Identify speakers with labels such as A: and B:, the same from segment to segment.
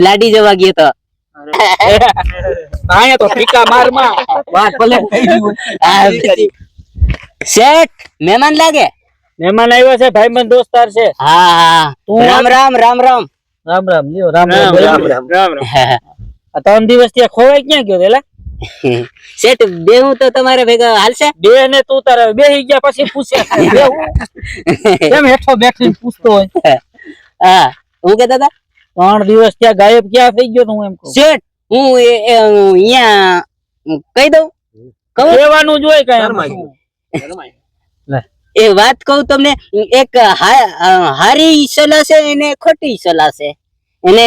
A: લાડી જવા ગયો તો
B: આયા તો ઠીકા મારમાં વાત ભલે થઈ ગઈ
A: શેઠ મહેમાન લાગે
B: મહેમાન આવ્યો છે ભાઈબંધ દોસ્તાર છે
A: હા હા રામ રામ રામ રામ
B: રામ રામ લ્યો રામ રામ આ 3 દિવસ ત્યાં ખોવાઈ ક્યાં ગયો એલા
A: શેઠ બેહું તો તમારે ભેગા હાલશે
B: બે ને તું તારે બેહી ગયા પછી પૂછે બેહું કેમ હેઠો બેઠીને પૂછતો હોય
A: હા હું કહેતા હતા
B: 3 દિવસ ત્યાં ગાયબ ક્યાં થઈ ગયો હું એમ કહું
A: શેઠ હું અહીંયા કહી દઉં
B: કહેવાનું જ હોય કઈ
A: એ વાત કહું તમને એક હારી સલાહ છે એને ખોટી સલાહ છે એને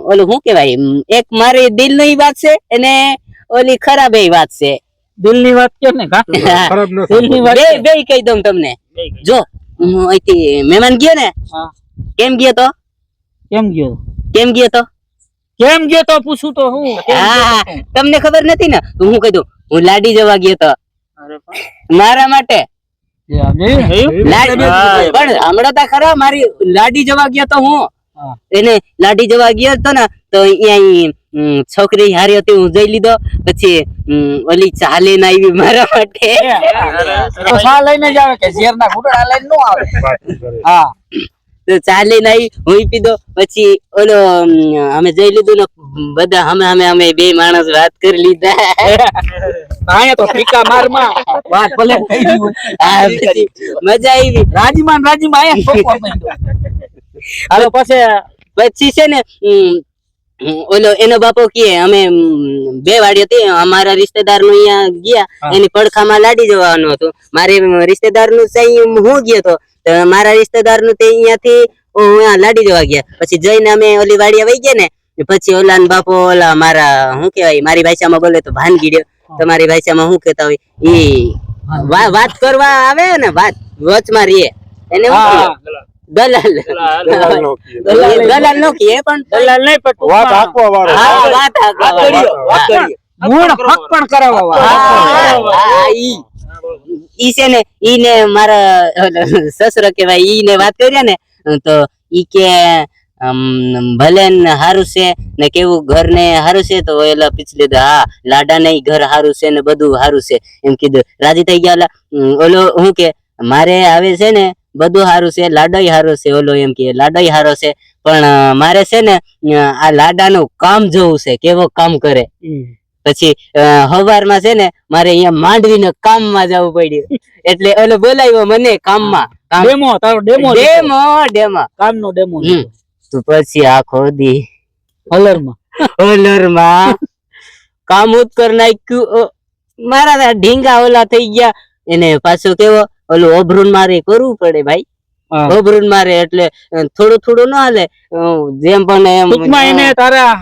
A: ઓલું શું કેવાય એક મારી દિલ ની વાત છે એને ઓલી ખરાબ વાત છે
B: દિલ ની વાત કે ને દિલ ની વાત
A: બે કહી દઉં તમને જો હું અહીંથી મહેમાન ગયો ને કેમ ગયો તો
B: કેમ ગયો તો પૂછું તો હું
A: હા તમને ખબર નથી ને હું કહી દઉં હું લાડી જવા ગયો તો મારા માટે પણ હમણાં તો ખરા મારી લાડી જવા ગયો તો હું એને લાડી જવા ગયો હતો ને તો અહીંયા છોકરી હારી હતી હું જઈ લીધો પછી ઓલી ચા લઈને આવી મારા માટે
B: તો ચા લઈને જ આવે કે ઝેરના ઘૂંટડા લઈને નો આવે હા
A: તો ચા લઈને આવી હું પીધો પછી ઓલો અમે જઈ લીધું ને બધા અમે બે માણસ વાત કરી લીધા
B: આયા તો ઠીકા મારમાં વાત ભલે થઈ ગઈ
A: મજા આવી
B: રાજીમાં આયા ઠોકવા માંડ્યો હાલો
A: પછી છે ને ઓલો એનો બાપો કે અમે બે વાડી હતી અમારા રિશ્તેદાર નું અહીંયા ગયા એની પડખામાં લાડી જવાનું હતું મારે રિશ્તેદાર નું હું ગયો તો મારા રિશ્તેદાર નું તે અહીંયાથી લાડી જવા ગયા પછી જઈને અમે ઓલી વાડી વહી ગયા ને પછી ઓલા બાપો ઓલા મારા શું કેવાય મારી ભાષામાં બોલે તો ભાન ગીડ્યો તમારી ભાષામાં શું કેતા હોય ઈ વાત કરવા આવે ને વાત વચમાં રીએ એને દલાલ નો કીએ પણ
B: દલાલ નહીં પણ
C: વાત હાકવા વાળો
A: વાત હાકવા
B: મૂળ હક પણ કરાવવા વાળો
A: ઈ છે ને ઈ ને મારા સસરો કેવાય ઈ ને વાત કર્યા ને તો ઈ કે ભલે હારું છે ને કેવું ઘર ને હારું છે તો એલા પીછલે હા લાડા ને ઘર હારું છે ને બધું હારું છે એમ કીધું રાજી થઈ ગયા ઓલો હું કે મારે આવે છે ને બધું હારું છે લાડાઈ હારો છે ઓલો એમ કે લાડાઈ હારો છે પણ મારે છે ને આ લાડાનું કામ જોવું છે કેવો કામ કરે પછી હવારમાં છે ને મારે અહીંયા માંડવીને કામમાં જવું પડ્યું એટલે ઓલો બોલાવ્યો મને કામમાં ડેમો તો પછી આખો દી હલરમાં કામ ઉત કર નાખ્યું મારા ઢીંગા ઓલા થઈ ગયા એને પાછો કેવો ઓલું ઓભરું મારે કરવું પડે ભાઈ ઓભરું મારે એટલે થોડું ના હાલે જેમ પણ એમ
B: એને તારા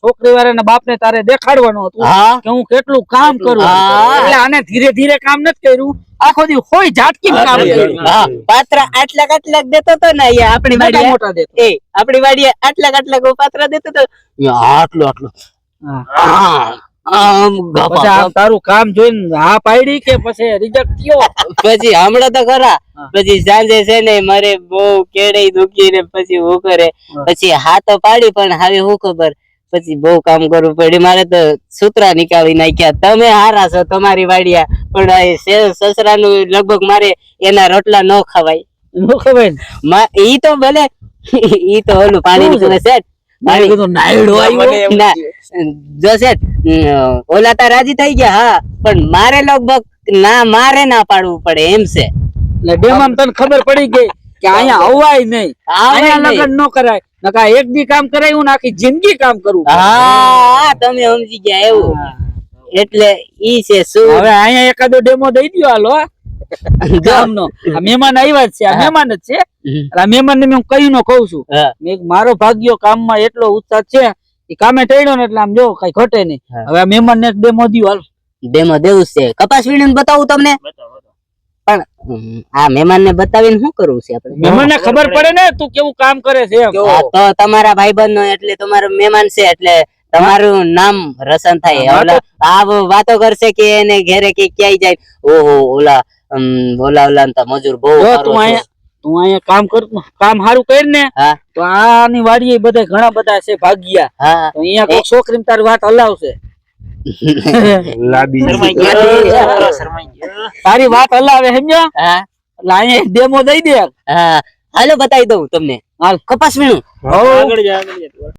B: છોકરી વાળા બાપ ને તારે દેખાડવાનું હતું કે હું કેટલું કામ કરું એટલે આને ધીરે ધીરે કામ નથી કર્યું આખો દી હોય ઝાટકી કામ કર્યું
A: પાત્રા આટલા દેતો તો ને આપણી વાડી
B: મોટા દેતો
A: આપણી વાડી આટલા પાત્રા દેતો તો આટલું
B: તારું કામ જોઈને હા પાડી કે પછી રિજેક્ટ થયો
A: પછી હમણાં તો ખરા પછી સાંજે છે ને મારે બહુ કેડે દુખી ને પછી હું કરે પછી હા તો પાડી પણ હવે હું ખબર પછી બહુ કામ કરવું પડ્યું મારે તો સૂત્રા નીકાળી નાખ્યા તમે હારા છો તમારી વાડિયા પણ સસરા નું લગભગ મારે એના રોટલા ન ખવાય ઈ તો ભલે ઈ તો ઓલું પાણી સેટ ઓલા તા રાજી થઈ ગયા હા પણ મારે લગભગ મારે ના પાડવું પડે એમ છે
B: ડેમામ તને ખબર પડી ગઈ કે અહીંયા અવાય નહીં અહીંયા લગન ન કરાય નકા એક દી કામ કરાયું ને આખી જિંદગી કામ કરવું
A: હા તમે સમજી ગયા એવું એટલે ઈ છે શું
B: હવે અહીંયા એકાદો ડેમો દઈ દો હાલો ગામનો મહેમાન આવ્યા જ છે આ મહેમાન જ છે આ મહેમાન ને હું કઈ નો કઉ છું મારો ભાગ્યો કામમાં એટલો ઉત્સાહ છે એ કામે ટેડ્યો ને એટલે આમ જો કઈ ઘટે નહીં હવે આ મહેમાન ને ડેમો દયો હાલ
A: ડેમો દેવું છે કપાસ વીણીને બતાવું તમને પણ આ મહેમાન ને બતાવીને શું કરવું છે આપણે
B: મહેમાન ને ખબર પડે ને તું કેવું કામ કરે છે
A: તો તમારા ભાઈબંધ નો એટલે તમારો મહેમાન છે એટલે તમારું નામ રોશન થાય આ વાતો કરશે કે એને ઘરે કે ક્યાંય જાય ઓહો ઓલા મજૂર બહુ
B: તું અહીંયા કામ સારું કર ને
A: હા
B: તો આની વાડીએ બધા ઘણા બધા છે ભાગ્યા
A: હા
B: તો અહીંયા કોઈ છોકરીને તારી વાત હલાવશે
C: લાદી
B: તારી વાત હલાવે સમજો
A: હા
B: એટલે અહીંયા ડેમો દઈ દે
A: હા હાલો બતાવી દઉં તમને
B: હાલ
A: કપાસ વીણું
B: હો.
C: આગળ જા